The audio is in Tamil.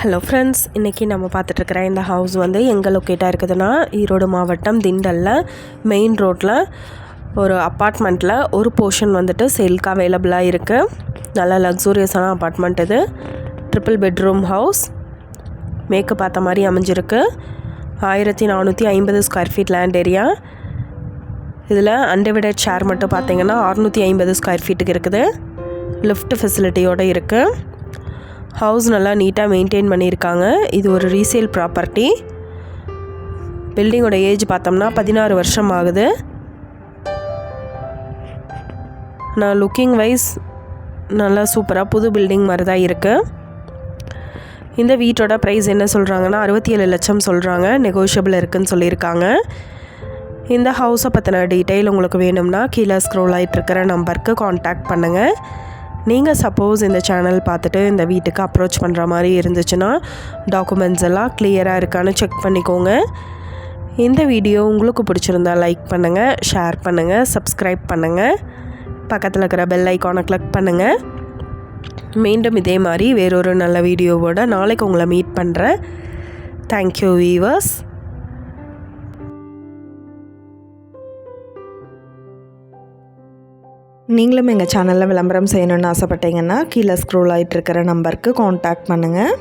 ஹலோ ஃப்ரெண்ட்ஸ், இன்றைக்கி நம்ம பார்த்துட்ருக்குற இந்த ஹவுஸ் வந்து எங்கே லொக்கேட்டாக இருக்குதுன்னா ஈரோடு மாவட்டம் திண்டலில் மெயின் ரோட்டில் ஒரு அப்பார்ட்மெண்ட்டில் ஒரு போர்ஷன் வந்துட்டு சேல்க்கு அவைலபிளாக இருக்குது. நல்ல லக்ஸூரியஸான அப்பார்ட்மெண்ட் இது. 3 பெட்ரூம் ஹவுஸ் மேற்கு பார்த்த மாதிரி அமைஞ்சிருக்கு. 1450 ஸ்கொயர் ஃபீட் லேண்ட் ஏரியா. இதில் அன்டிவைடட் ஷேர் மட்டும் பார்த்திங்கன்னா 650 ஸ்கொயர் ஃபீட்டுக்கு இருக்குது. லிஃப்ட் ஃபெசிலிட்டியோடு இருக்குது. ஹவுஸ் நல்லா நீட்டாக மெயின்டைன் பண்ணியிருக்காங்க. இது ஒரு ரீசேல் ப்ராப்பர்ட்டி. பில்டிங்கோட ஏஜ் பார்த்தோம்னா 16 வருஷம் ஆகுது. நான் லுக்கிங் வைஸ் நல்லா சூப்பராக புது பில்டிங் மாதிரி தான் இருக்குது. இந்த வீட்டோட ப்ரைஸ் என்ன சொல்கிறாங்கன்னா 67 லட்சம் சொல்கிறாங்க. நெகோஷியபிள் இருக்குதுன்னு சொல்லியிருக்காங்க. இந்த ஹவுஸை பற்றின டீட்டெயில் உங்களுக்கு வேணும்னா கீழே ஸ்க்ரோல் ஆகிட்டு இருக்கிற நம்பருக்கு காண்டாக்ட் பண்ணுங்கள். நீங்கள் சப்போஸ் இந்த சேனல் பார்த்துட்டு இந்த வீட்டுக்கு அப்ரோச் பண்ணுற மாதிரி இருந்துச்சுன்னா டாக்குமெண்ட்ஸ் எல்லாம் கிளியராக இருக்கான்னு செக் பண்ணிக்கோங்க. இந்த வீடியோ உங்களுக்கு பிடிச்சிருந்தா லைக் பண்ணுங்கள், ஷேர் பண்ணுங்கள், சப்ஸ்கிரைப் பண்ணுங்கள், பக்கத்தில் இருக்கிற பெல் ஐக்கானை கிளிக் பண்ணுங்கள். மீண்டும் இதே மாதிரி வேறொரு நல்ல வீடியோவோட நாளைக்கு உங்களை மீட் பண்ணுறேன். Thank you viewers. நீங்களும் எங்கள் சேனலில் விளம்பரம் செய்யணுன்னு ஆசைப்பட்டீங்கன்னா கீழே ஸ்க்ரோல் ஆகிட்டு இருக்கிற நம்பருக்கு காண்டாக்ட் பண்ணுங்கள்.